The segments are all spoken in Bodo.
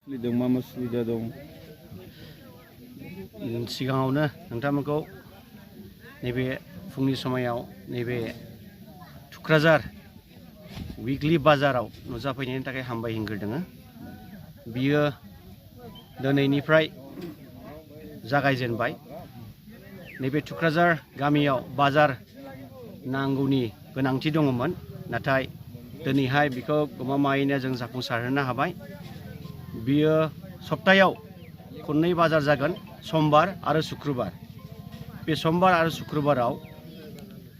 मा मा सुबिदा दं सिगाङावनो नोंथांमोनखौ नैबे फुंनि समायाव नैबे थुक्राझार उइकलि बाजाराव नुजाफैनायनि थाखाय हामबाय होग्रोदों। बियो दिनैनिफ्राय जागायजेनबाय। नैबे थुक्राझार गामियाव बाजार नांगौनि गोनांथि दङमोन, नाथाय दिनैहाय बिखौ गमामायैनो जों जाफुंसारहोनो हाबाय। बियो सप्तायाव खननै बाजार जागोन, समबार आरो शुक्रबार। बे समबार आरो शुक्रबाराव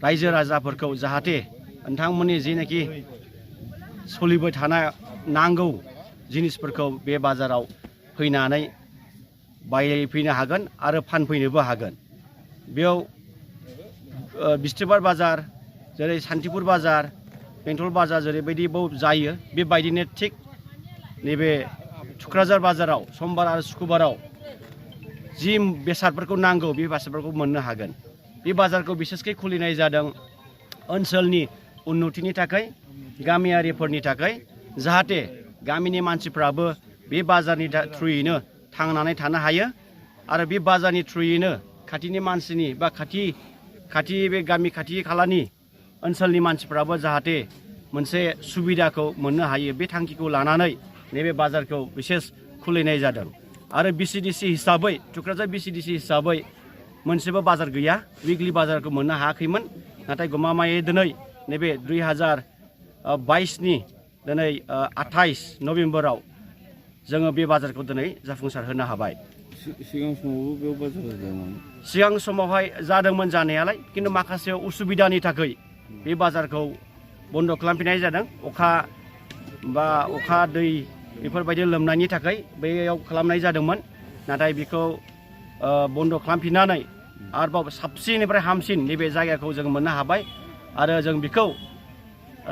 रायजो राजाफोरखौ जाहाथे नोंथांमोननि जेनाखि सोलिबाय थानाय नांगौ जिनिसफोरखौ बे बाजाराव फैनानै बायफैनो हागोन आरो फानफैनोबो हागोन। बेयाव बिस्थिबार बाजार, जेरै सान्तिपुर बाजार, बेंटल बाजार जेरैबायदि जायो, बेबायदिनो थिग नैबे थुक्राझार बाजाराव समबार आरो शुक्रबाराव जि बेसादफोरखौ नांगौ बे बेसादफोरखौ मोननो हागोन। बे बाजारखौ बिसेसकै खुलिनाय जादों ओनसोलनि उन्नतिनि थाखाय, गामियारिफोरनि थाखाय, जाहाथे गामिनि मानसिफ्राबो बे बाजारनि थ्रुयैनो थांनानै थानो हायो आरो बे बाजारनि थ्रुयैनो खाथिनि मानसिनि बा खाथि बे गामि खाथि खालानि ओनसोलनि मानसिफ्राबो जाहाथे मोनसे सुबिदाखौ मोननो हायो। बे थांखिखौ लानानै नैबे बाजारखौ बिसेस खुलिनाय जादों। आरो BCDC हिसाबै, थुक्राझार BCDC हिसाबै मोनसेबो बाजार गैया, उइकलि बाजारखौ मोननो हायाखैमोन। नाथाय गमामायै दिनै नैबे 2022नि दिनै 28 नभेम्बराव जोङो बे बाजारखौ दिनै जाफुंसार होनो हाबाय। सिगां समावबो बेयाव बाजार जादोंमोन? सिगां समावहाय जादोंमोन जानायालाय, खिन्थु माखासे उसुबिदानि थाखाय बे बाजारखौ बन्द खालामफिननाय जादों। अखा दै बेफोरबायदि लोमनायनि थाखाय बेयाव खालामनाय जादोंमोन। नाथाय बेखौ बन्द खालामफिननानै आरोबाव साबसिननिफ्राय हामसिन नैबे जायगाखौ जों मोननो हाबाय आरो जों बेखौ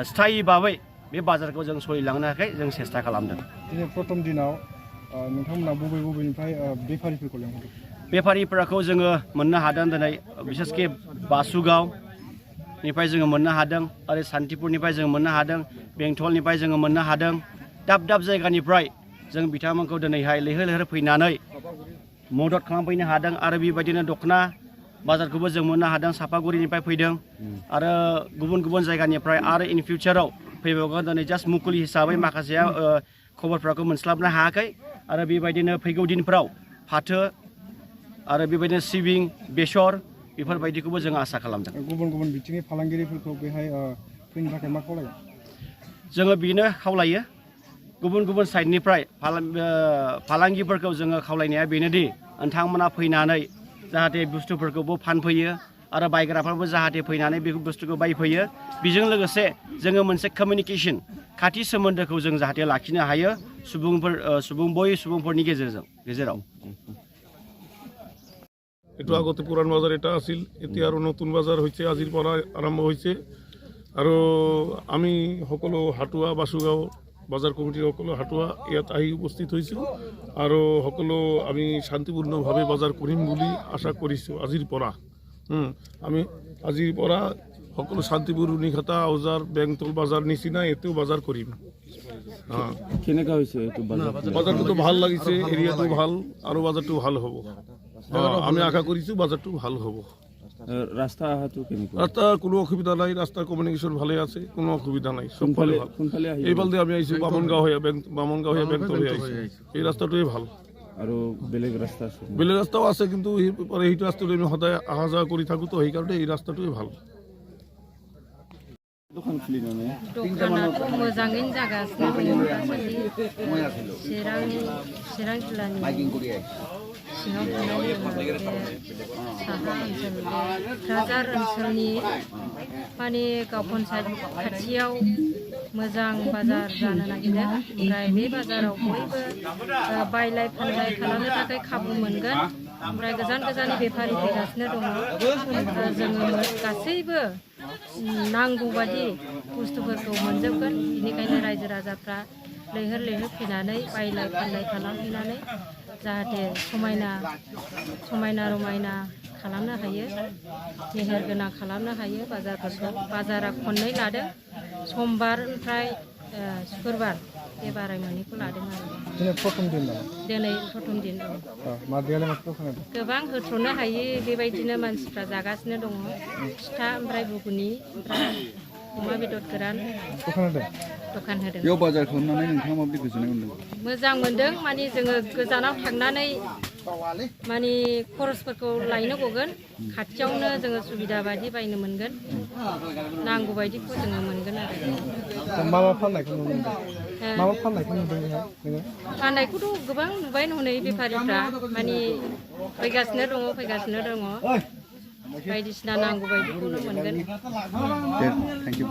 स्थायि भाबै बे बाजारखौ जों सोलिलांनो थाखाय जों सेस्था खालामदों। दिनै प्रथम दिनाव नोंथांमोना बबेनिफ्राय बेफारिफोरखौ लेंहरदों? बेफारिफोरखौ जोङो मोननो हादों दिनै बिसेसके बासुगावनिफ्राय जोङो मोननो हादों आरो सान्तिपुरनिफ्राय जों मोननो हादों, बेंटलनिफ्राय जोङो मोननो हादों। दाब दाब जायगानिफ्राय जों बिथांमोनखौ दिनैहाय लैहोर लैहोर फैनानै मदद खालामफैनो हादों। आरो बेबायदिनो दखना बाजारखौबो जों मोननो हादों, सापागुरिनिफ्राय फैदों आरो गुबुन गुबुन जायगानिफ्राय आरो इन फिउचाराव फैबावगोन। दिनै जास्ट मुखुलि हिसाबै माखासेया खबरफोरखौ मोनस्लाबनो हायाखै आरो बेबायदिनो फैगौ दिनफ्राव फाथो आरो बेबायदिनो सिबिं, बेसर बेफोरबायदिखौबो जों आसा खालामदों। गुबुन गुबुन बिथिंनि फालांगिरिफोरखौ बेहाय फैनो थाखाय मा खावलायो? जोङो बेनो खावलायो, गुबुन गुबुन साइडनिफ्राय फालांगिफोरखौ जोङो खावलायनाया बेनोदि नोंथांमोना फैनानै जाहाथे बुस्थुफोरखौबो फानफैयो आरो बायग्राफ्राबो जाहाथे फैनानै बे बुस्थुखौ बायफैयो। बेजों लोगोसे जोङो मोनसे कमिउनिकेसन, खाथि सोमोन्दोखौ जों जाहाथे लाखिनो हायो सुबुंफोरनि गेजेराव। একটু আগতে পুরান বাজার এটা আছিল, এতিয়া আৰু নতুন বাজাৰ হৈছে, আজিৰ পৰা আৰম্ভ হৈছে। আৰু আমি সকলো হাটুৱা বাসুগাঁও বাজাৰ কমিটিৰ সকলো হাটুৱা ইয়াত আহি উপস্থিত হৈছোঁ আৰু সকলো আমি শান্তিপূৰ্ণভাৱে বাজাৰ কৰিম বুলি আশা কৰিছোঁ। আজিৰ পৰা সকলো শান্তিপুৰ, নিঘাটা, আউজাৰ, বেংটল বাজাৰ নিচিনা এতিয়াও বাজাৰ কৰিম। কেনেকুৱা হৈছে এইটো বাজাৰ? বাজাৰটো ভাল লাগিছে, এৰিয়াটো ভাল আৰু বাজাৰটো ভাল হ'ব। আমি আশা কৰিছোঁ বাজাৰটো ভাল হ'ব। ৰাস্তা অহাটো কেনেকুৱা? ৰাস্তা কোনো অসুবিধা নাই, ৰাস্তাৰ কমিউনিকেশ্যন ভালে আছে, কোনো অসুবিধা নাই। কোনফালে এইফালে আমি আহিছোঁ বামনগাঁও হৈ বেংটল হৈ আহিছোঁ। এই ৰাস্তাটোৱে ভাল। আৰু বেলেগ ৰাস্তা আছে? বেলেগ ৰাস্তাও আছে, কিন্তু সেইটো ৰাস্তাটো আমি সদায় অহা যোৱা কৰি থাকোঁ, তো সেইকাৰণে এই ৰাস্তাটোৱে ভাল। दखानाथ' मोजाङैनो जागासिनो दङ दासान्दि। चिरां जिल्लानि सिङाव थानाय साहा ओनसोल, क'क्राझार ओनसोलनि माने गाव पन्सायत खाथियाव मोजां बाजार जानो नागिरदों। ओमफ्राय बे बाजाराव बयबो बायलाय फानलाय खालामनो थाखाय खाबु मोनगोन। ओमफ्राय गोजान गोजाननि बेफारि फैगासिनो दङ। जोङो गासैबो नांगौ बादि बुस्थुफोरखौ मोनजोबगोन। बेनिखायनो रायजो राजाफ्रा लैहोर लैहोर फैनानै बायलाय फानलाय खालामफैनानै जाहाथे समायना रमायना खालामनो हायो, मेहेर गोनां खालामनो हायो बाजारफोरखौ। बाजारा खननै लादों, समबारनिफ्राय शुक्रबार, एसे बाराय मोनैखौ लादों आरो दिनै प्रथम दिन नामा दिनै प्रथम दिन औ मादैयालाय माखौ खोनादों गोबां होथ्र'नो हायि बेबायदिनो मानसिफ्रा जागासिनो दङ फिथा ओमफ्राय बुगुनि ओमफ्राय अमा बेदर गोरान दखान होदों बेयाव बाजार खालामनानै नोंथाङा माबायदि गोजोननाय मोन्दों मोजां मोनदों माने जोङो गोजानाव थांनानै माने खरसफोरखौ लायनो गगोन खाथियावनो जोङो सुबिदा बायदि बायनो मोनगोन नांगौ बायदिखौ जोङो मोनगोन आरो मा फाननायखौ नुनो मोनदों मा फाननायखौ नुदों नोङो फाननायखौथ' गोबां नुबाय हनै बेफारिफ्रा माने फैगासिनो दङ बायदिसिना नांगौ बायदिखौनो मोनगोन दे थेंक इउ